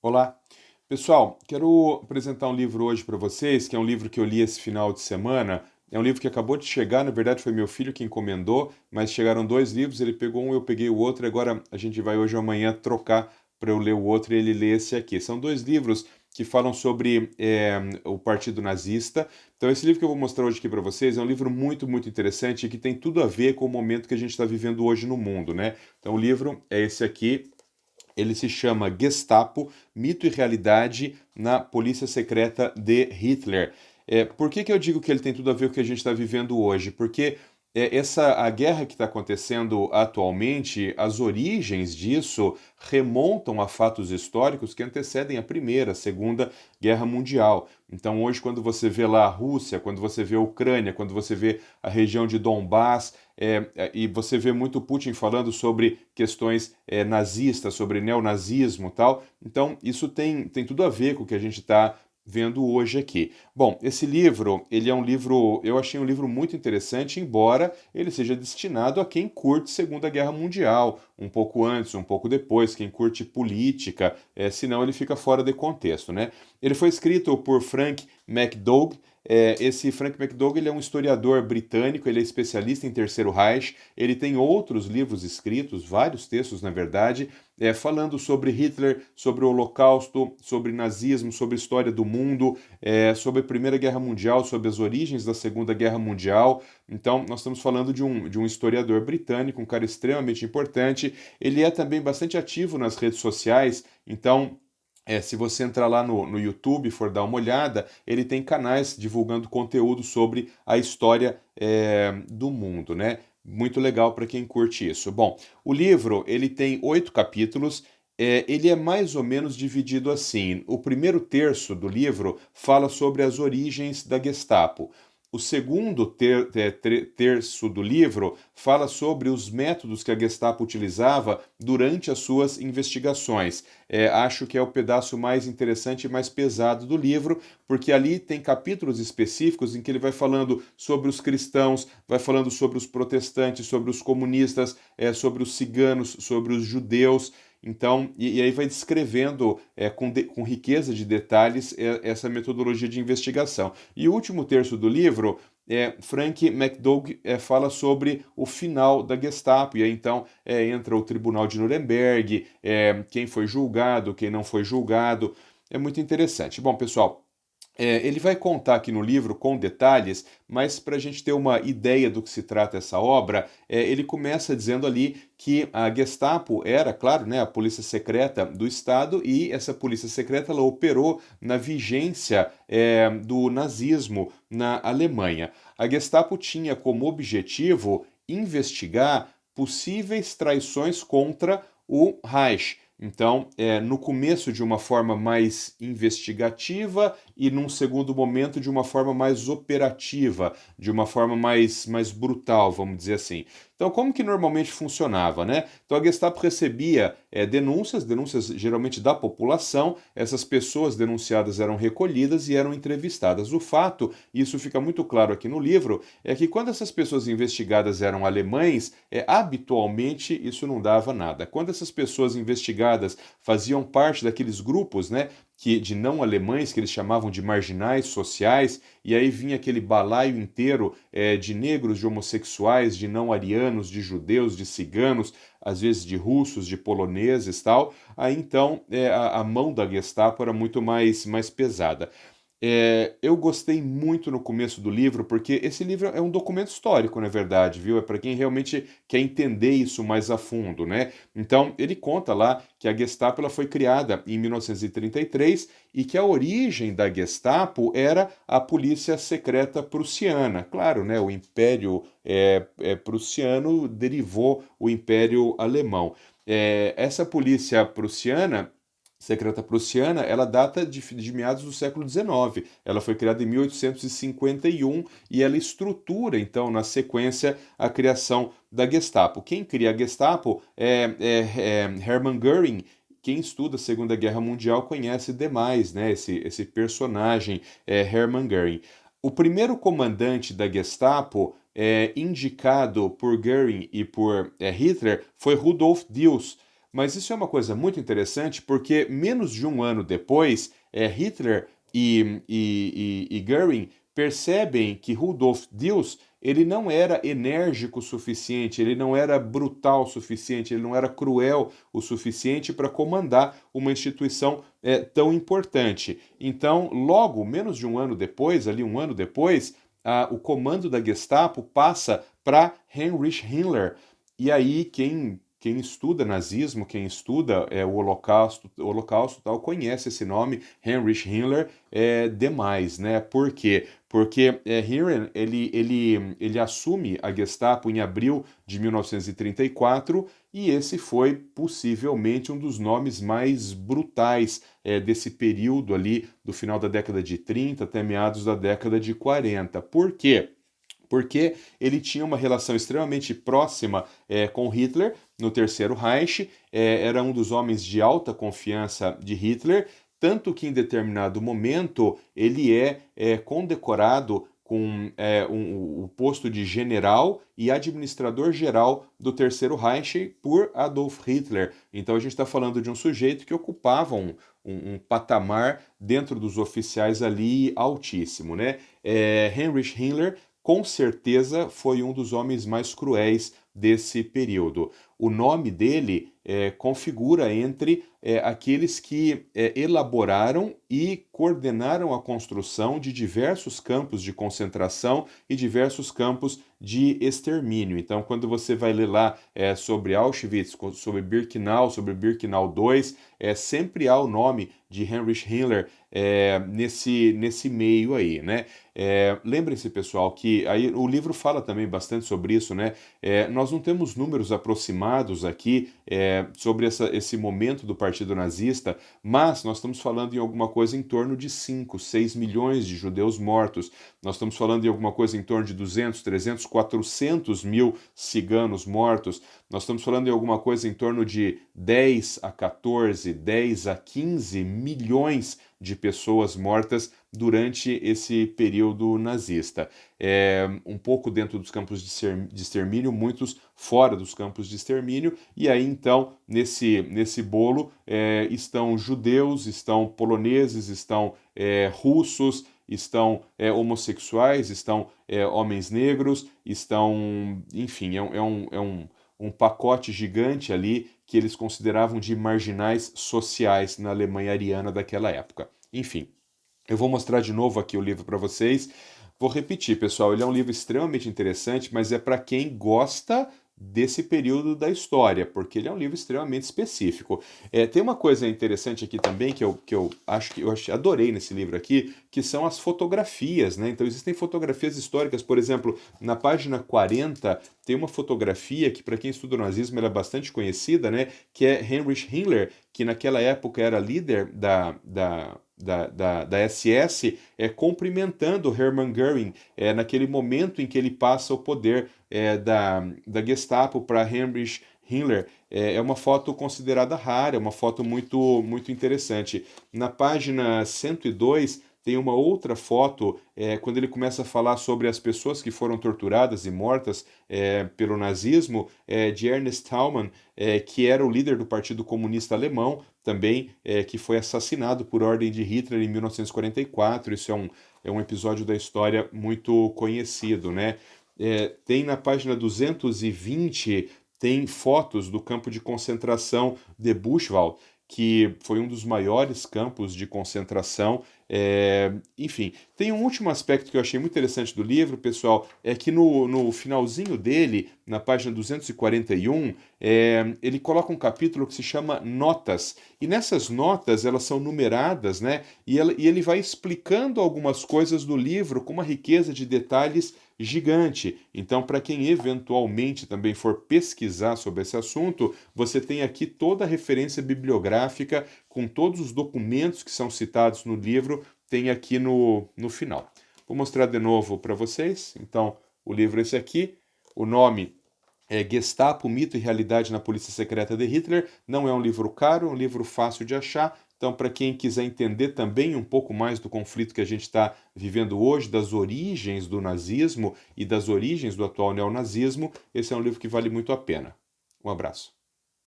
Olá, pessoal, quero apresentar um livro hoje para vocês, que é um livro que eu li esse final de semana. É um livro que acabou de chegar, na verdade foi meu filho que encomendou, mas chegaram dois livros, ele pegou um, eu peguei o outro, e agora a gente vai hoje ou amanhã trocar para eu ler o outro e ele ler esse aqui. São dois livros que falam sobre o Partido Nazista. Então, esse livro que eu vou mostrar hoje aqui para vocês é um livro muito, muito interessante e que tem tudo a ver com o momento que a gente está vivendo hoje no mundo, né? Então, o livro é esse aqui. Ele se chama Gestapo, Mito e Realidade na Polícia Secreta de Hitler. Por que eu digo que ele tem tudo a ver com o que a gente está vivendo hoje? Porque a guerra que está acontecendo atualmente, as origens disso remontam a fatos históricos que antecedem a Primeira, a Segunda Guerra Mundial. Então, hoje, quando você vê lá a Rússia, quando você vê a Ucrânia, quando você vê a região de Donbass, e você vê muito Putin falando sobre questões nazistas, sobre neonazismo e tal. Então, isso tem tudo a ver com o que a gente está vendo hoje aqui. Bom, esse livro, ele é um livro, eu achei um livro muito interessante, embora ele seja destinado a quem curte Segunda Guerra Mundial, um pouco antes, um pouco depois, quem curte política, senão ele fica fora de contexto, né? Ele foi escrito por Frank McDougall. Esse Frank McDougall ele é um historiador britânico, ele é especialista em Terceiro Reich, ele tem outros livros escritos, vários textos na verdade, falando sobre Hitler, sobre o Holocausto, sobre nazismo, sobre história do mundo, sobre a Primeira Guerra Mundial, sobre as origens da Segunda Guerra Mundial. Então, nós estamos falando de um historiador britânico, um cara extremamente importante. Ele é também bastante ativo nas redes sociais, então se você entrar lá no YouTube e for dar uma olhada, ele tem canais divulgando conteúdo sobre a história do mundo, né? Muito legal para quem curte isso. Bom, o livro ele tem 8 capítulos. Ele é mais ou menos dividido assim. O primeiro terço do livro fala sobre as origens da Gestapo. O segundo terço do livro fala sobre os métodos que a Gestapo utilizava durante as suas investigações. Acho que é o pedaço mais interessante e mais pesado do livro, porque ali tem capítulos específicos em que ele vai falando sobre os cristãos, vai falando sobre os protestantes, sobre os comunistas, sobre os ciganos, sobre os judeus. Então, e aí vai descrevendo com riqueza de detalhes essa metodologia de investigação. E o último terço do livro, Frank McDougall fala sobre o final da Gestapo, e aí então entra o Tribunal de Nuremberg, quem foi julgado, quem não foi julgado. É muito interessante. Bom, pessoal, ele vai contar aqui no livro com detalhes, mas para a gente ter uma ideia do que se trata essa obra, ele começa dizendo ali que a Gestapo era, claro, né, a polícia secreta do Estado e essa polícia secreta ela operou na vigência do nazismo na Alemanha. A Gestapo tinha como objetivo investigar possíveis traições contra o Reich. Então, no começo de uma forma mais investigativa e num segundo momento de uma forma mais operativa, de uma forma mais brutal, vamos dizer assim. Então, como que normalmente funcionava, né? Então, a Gestapo recebia denúncias geralmente da população, essas pessoas denunciadas eram recolhidas e eram entrevistadas. O fato, e isso fica muito claro aqui no livro, é que quando essas pessoas investigadas eram alemães, habitualmente isso não dava nada. Quando essas pessoas investigadas faziam parte daqueles grupos, né, de não alemães, que eles chamavam de marginais sociais, e aí vinha aquele balaio inteiro de negros, de homossexuais, de não arianos, de judeus, de ciganos, às vezes de russos, de poloneses e tal, aí então a mão da Gestapo era muito mais pesada. Eu gostei muito no começo do livro, porque esse livro é um documento histórico, na verdade, viu? É para quem realmente quer entender isso mais a fundo, né? Então, ele conta lá que a Gestapo ela foi criada em 1933 e que a origem da Gestapo era a polícia secreta prussiana. Claro, né? O Império prussiano derivou o Império Alemão. Essa polícia prussiana secreta prussiana, ela data de meados do século XIX. Ela foi criada em 1851 e ela estrutura, então, na sequência, a criação da Gestapo. Quem cria a Gestapo é Hermann Göring. Quem estuda a Segunda Guerra Mundial conhece demais, né, esse personagem, Hermann Göring. O primeiro comandante da Gestapo, indicado por Göring e por Hitler, foi Rudolf Diels. Mas isso é uma coisa muito interessante porque menos de um ano depois, Hitler e Göring percebem que Rudolf Diels ele não era enérgico o suficiente, ele não era brutal o suficiente, ele não era cruel o suficiente para comandar uma instituição tão importante. Então, logo, menos de um ano depois, ali um ano depois, o comando da Gestapo passa para Heinrich Himmler. E aí, quem estuda nazismo, quem estuda o Holocausto tal, conhece esse nome, Heinrich Himmler, demais, né? Por quê? Porque Himmler, ele assume a Gestapo em abril de 1934 e esse foi possivelmente um dos nomes mais brutais desse período ali do final da década de 30 até meados da década de 40. Por quê? Porque ele tinha uma relação extremamente próxima com Hitler no Terceiro Reich, era um dos homens de alta confiança de Hitler, tanto que em determinado momento ele é condecorado com o posto de general e administrador-geral do Terceiro Reich por Adolf Hitler. Então a gente está falando de um sujeito que ocupava um patamar dentro dos oficiais ali altíssimo, né? Heinrich Himmler com certeza foi um dos homens mais cruéis desse período. O nome dele configura entre aqueles que elaboraram e coordenaram a construção de diversos campos de concentração e diversos campos de extermínio. Então, quando você vai ler lá sobre Auschwitz, sobre Birkenau, sobre Birkenau II, sempre há o nome de Heinrich Himmler nesse meio aí, né? Lembrem-se, pessoal, que aí o livro fala também bastante sobre isso, né? Nós não temos números aproximados aqui sobre esse momento do Partido Nazista, mas nós estamos falando em alguma coisa em torno de 5, 6 milhões de judeus mortos. Nós estamos falando em alguma coisa em torno de 200, 300, 400 mil ciganos mortos. Nós estamos falando em alguma coisa em torno de 10 a 14, 10 a 15 milhões de pessoas mortas durante esse período nazista. Um pouco dentro dos campos de extermínio, muitos fora dos campos de extermínio, e aí então, nesse bolo, estão judeus, estão poloneses, estão russos, estão homossexuais, estão homens negros, estão, enfim, um pacote gigante ali que eles consideravam de marginais sociais na Alemanha ariana daquela época. Enfim, eu vou mostrar de novo aqui o livro para vocês. Vou repetir, pessoal, ele é um livro extremamente interessante, mas é para quem gosta desse período da história, porque ele é um livro extremamente específico. Tem uma coisa interessante aqui também que eu adorei nesse livro aqui, que são as fotografias, né? Então existem fotografias históricas, por exemplo, na página 40 tem uma fotografia que para quem estuda o nazismo ela é bastante conhecida, né? Que é Heinrich Himmler, que naquela época era líder da SS, cumprimentando Hermann Göring naquele momento em que ele passa o poder da Gestapo para Heinrich Himmler. É uma foto considerada rara, é uma foto muito, muito interessante. Na página 102 tem uma outra foto, quando ele começa a falar sobre as pessoas que foram torturadas e mortas pelo nazismo, de Ernst Thälmann, que era o líder do Partido Comunista Alemão, também, que foi assassinado por ordem de Hitler em 1944. Isso é um episódio da história muito conhecido, né? Tem na página 220, tem fotos do campo de concentração de Buchenwald, que foi um dos maiores campos de concentração. Enfim, tem um último aspecto que eu achei muito interessante do livro, pessoal, é que no finalzinho dele, na página 241, ele coloca um capítulo que se chama Notas, e nessas notas elas são numeradas, né? E ele vai explicando algumas coisas do livro com uma riqueza de detalhes gigante. Então, para quem eventualmente também for pesquisar sobre esse assunto, você tem aqui toda a referência bibliográfica com todos os documentos que são citados no livro, tem aqui no final. Vou mostrar de novo para vocês. Então, o livro é esse aqui. O nome é Gestapo, Mito e Realidade na Polícia Secreta de Hitler. Não é um livro caro, é um livro fácil de achar. Então, para quem quiser entender também um pouco mais do conflito que a gente está vivendo hoje, das origens do nazismo e das origens do atual neonazismo, esse é um livro que vale muito a pena. Um abraço.